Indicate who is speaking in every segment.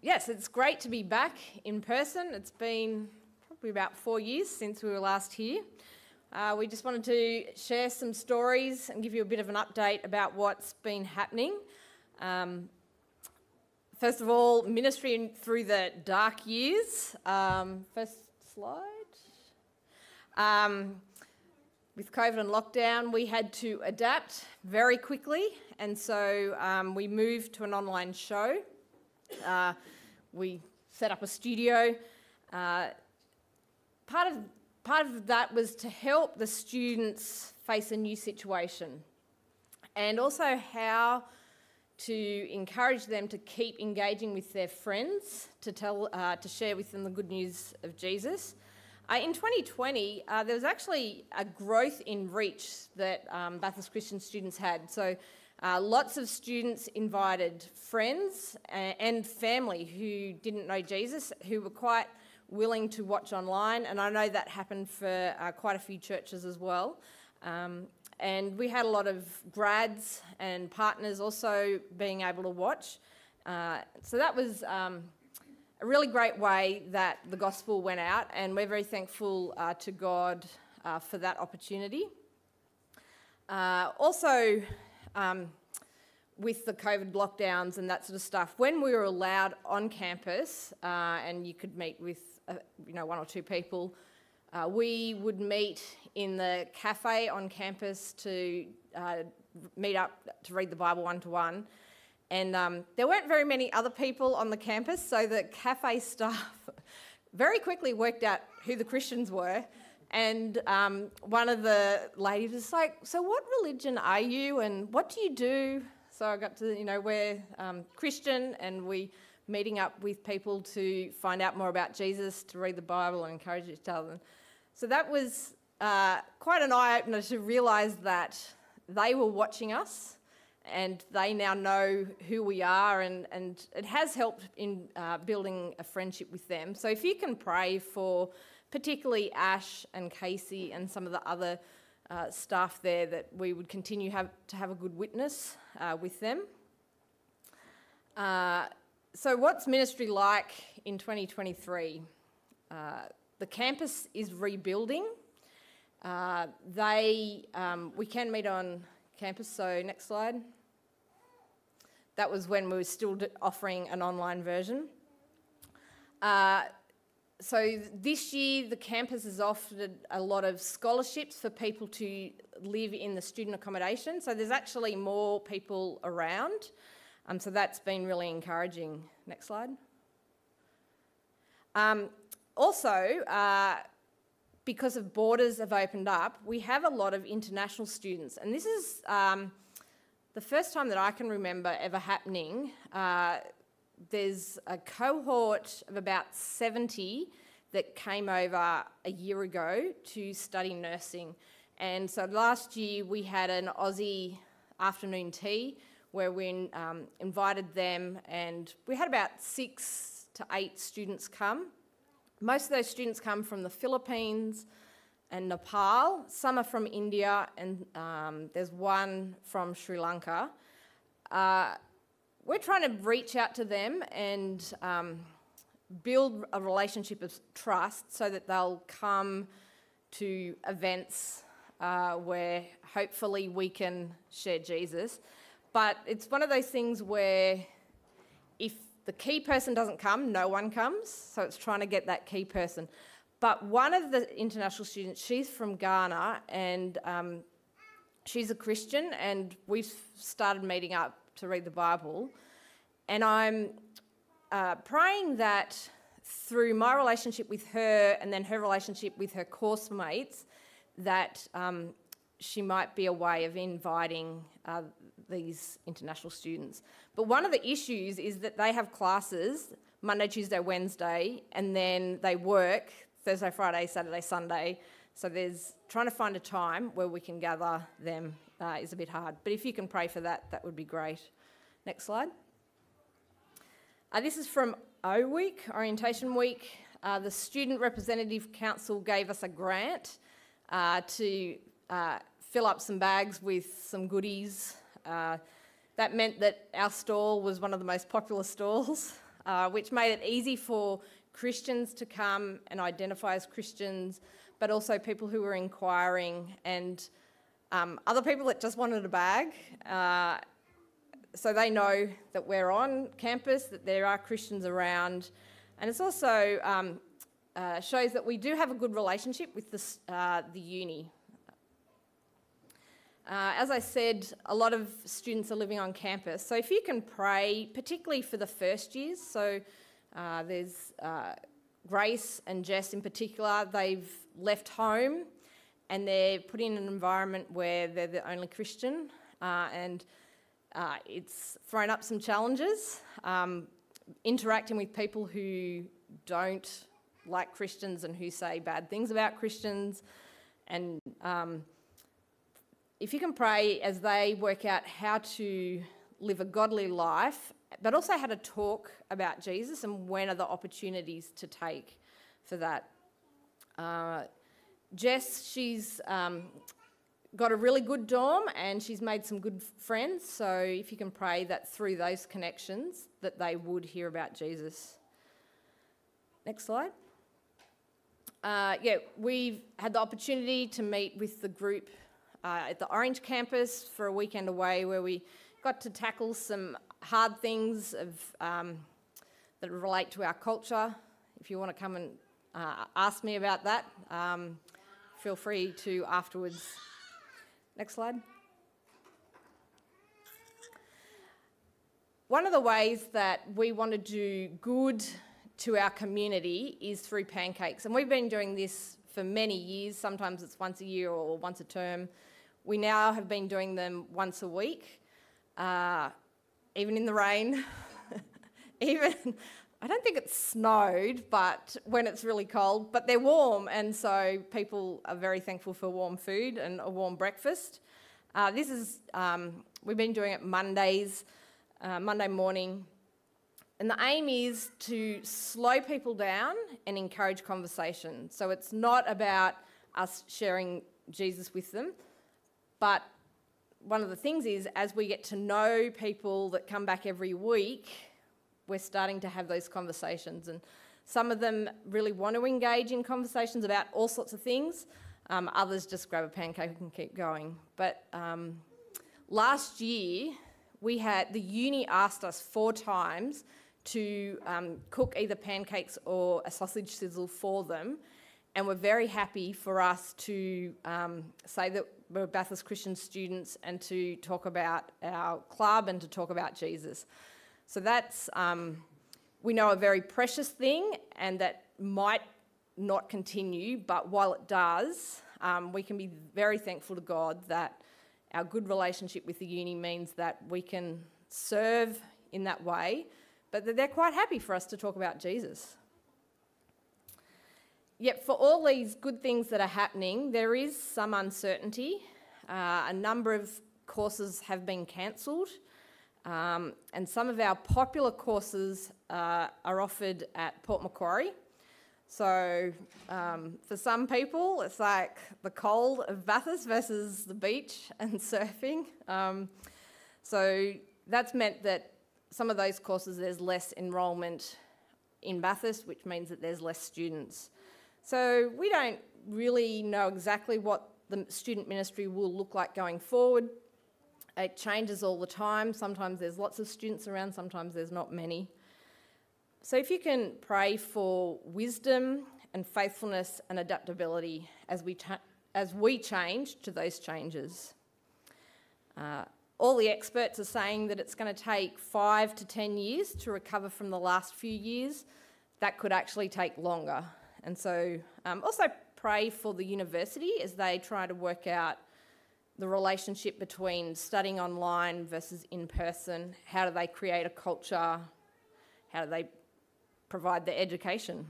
Speaker 1: Yes, it's great to be back in person. It's been probably about 4 years since we were last here. We just wanted to share some stories and give you a bit of an update about what's been happening. First of all, ministry through the dark years. First slide. With COVID and lockdown, we had to adapt very quickly, and so we moved to an online show. We set up a studio. Part of that was to help the students face a new situation, and also how to encourage them to keep engaging with their friends, to share with them the good news of Jesus. In 2020, there was actually a growth in reach that Bathurst Christian students had. So lots of students invited friends and family who didn't know Jesus, who were quite willing to watch online, and I know that happened for quite a few churches as well. And we had a lot of grads and partners also being able to watch. So that was a really great way that the gospel went out, and we're very thankful to God for that opportunity. Also, with the COVID lockdowns and that sort of stuff, when we were allowed on campus and you could meet with one or two people, we would meet in the cafe on campus to meet up to read the Bible one-to-one. And there weren't very many other people on the campus, so the cafe staff very quickly worked out who the Christians were. And one of the ladies was like, "So what religion are you and what do you do?" So I got to, we're Christian, and we meeting up with people to find out more about Jesus, to read the Bible and encourage each other. So that was quite an eye-opener to realise that they were watching us, and they now know who we are, and it has helped in building a friendship with them. So if you can pray for particularly Ash and Casey and some of the other staff there, that we would continue to have a good witness with them. So what's ministry like in 2023? The campus is rebuilding. We can meet on campus, so next slide. That was when we were still offering an online version. So this year the campus has offered a lot of scholarships for people to live in the student accommodation, so there's actually more people around, so that's been really encouraging. Next slide. Also, because of borders have opened up, we have a lot of international students, and this is the first time that I can remember ever happening. There's a cohort of about 70 that came over a year ago to study nursing, and so last year we had an Aussie afternoon tea where we invited them, and we had about 6 to 8 students come. Most of those students come from the Philippines and Nepal. Some are from India, and there's one from Sri Lanka. We're trying to reach out to them and build a relationship of trust so that they'll come to events where hopefully we can share Jesus. But it's one of those things where if the key person doesn't come, no one comes, so it's trying to get that key person. But one of the international students, she's from Ghana, and she's a Christian, and we've started meeting up to read the Bible. And I'm praying that through my relationship with her and then her relationship with her course mates, that she might be a way of inviting these international students. But one of the issues is that they have classes Monday, Tuesday, Wednesday, and then they work Thursday, Friday, Saturday, Sunday. So there's trying to find a time where we can gather them is a bit hard. But if you can pray for that, that would be great. Next slide. This is from O Week, Orientation Week. The Student Representative Council gave us a grant to fill up some bags with some goodies. That meant that our stall was one of the most popular stalls. which made it easy for Christians to come and identify as Christians, but also people who were inquiring and other people that just wanted a bag. So they know that we're on campus, that there are Christians around. And it's also shows that we do have a good relationship with the uni. As I said, a lot of students are living on campus. So if you can pray, particularly for the first years, so there's Grace and Jess in particular, they've left home and they're put in an environment where they're the only Christian, and it's thrown up some challenges, interacting with people who don't like Christians and who say bad things about Christians. And if you can pray as they work out how to live a godly life, but also how to talk about Jesus and when are the opportunities to take for that. Jess, she's got a really good dorm and she's made some good friends, so if you can pray that through those connections that they would hear about Jesus. Next slide. We've had the opportunity to meet with the group at the Orange campus for a weekend away where we got to tackle some hard things that relate to our culture. If you want to come and ask me about that, feel free to afterwards. Next slide. One of the ways that we want to do good to our community is through pancakes, and we've been doing this for many years. Sometimes it's once a year or once a term. We now have been doing them once a week, even in the rain. I don't think it's snowed, but when it's really cold, but they're warm, and so people are very thankful for warm food and a warm breakfast. We've been doing it Mondays, Monday morning, and the aim is to slow people down and encourage conversation. So it's not about us sharing Jesus with them, but one of the things is, as we get to know people that come back every week, we're starting to have those conversations, and some of them really want to engage in conversations about all sorts of things. Others just grab a pancake and keep going. But last year, the uni asked us 4 times to cook either pancakes or a sausage sizzle for them, and we're very happy for us to say that we're Bathurst Christian students and to talk about our club and to talk about Jesus. So that's, we know, a very precious thing, and that might not continue, but while it does, we can be very thankful to God that our good relationship with the uni means that we can serve in that way, but that they're quite happy for us to talk about Jesus. Yet for all these good things that are happening, there is some uncertainty. A number of courses have been cancelled, and some of our popular courses are offered at Port Macquarie. So for some people, it's like the cold of Bathurst versus the beach and surfing. So that's meant that some of those courses, there's less enrolment in Bathurst, which means that there's less students. So we don't really know exactly what the student ministry will look like going forward. It changes all the time. Sometimes there's lots of students around, sometimes there's not many. So if you can pray for wisdom and faithfulness and adaptability as we change to those changes. All the experts are saying that it's going to take 5 to 10 years to recover from the last few years. That could actually take longer. And so also pray for the university as they try to work out the relationship between studying online versus in person. How do they create a culture? How do they provide the education?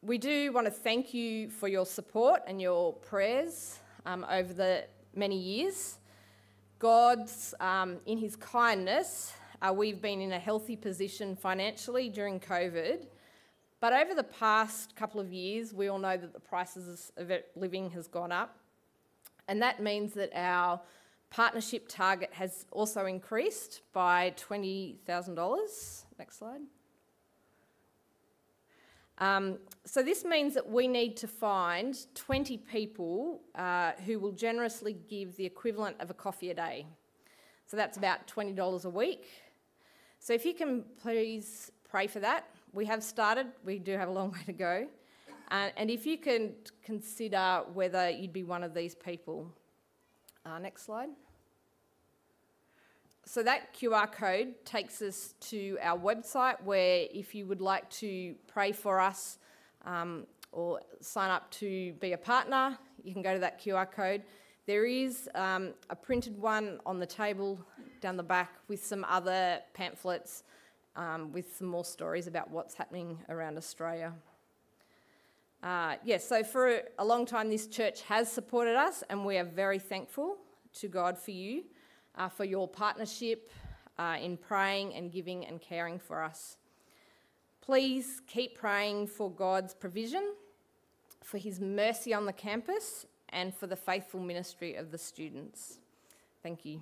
Speaker 1: We do want to thank you for your support and your prayers over the many years. God's, in his kindness, we've been in a healthy position financially during COVID, but over the past couple of years, we all know that the prices of living has gone up, and that means that our Partnership target has also increased by $20,000. Next slide. So this means that we need to find 20 people who will generously give the equivalent of a coffee a day. So that's about $20 a week. So if you can please pray for that. We have started, we do have a long way to go. And if you can consider whether you'd be one of these people. Next slide. So that QR code takes us to our website where if you would like to pray for us or sign up to be a partner, you can go to that QR code. There is a printed one on the table down the back with some other pamphlets with some more stories about what's happening around Australia. So for a long time this church has supported us, and we are very thankful to God for you, for your partnership in praying and giving and caring for us. Please keep praying for God's provision, for his mercy on the campus, and for the faithful ministry of the students. Thank you.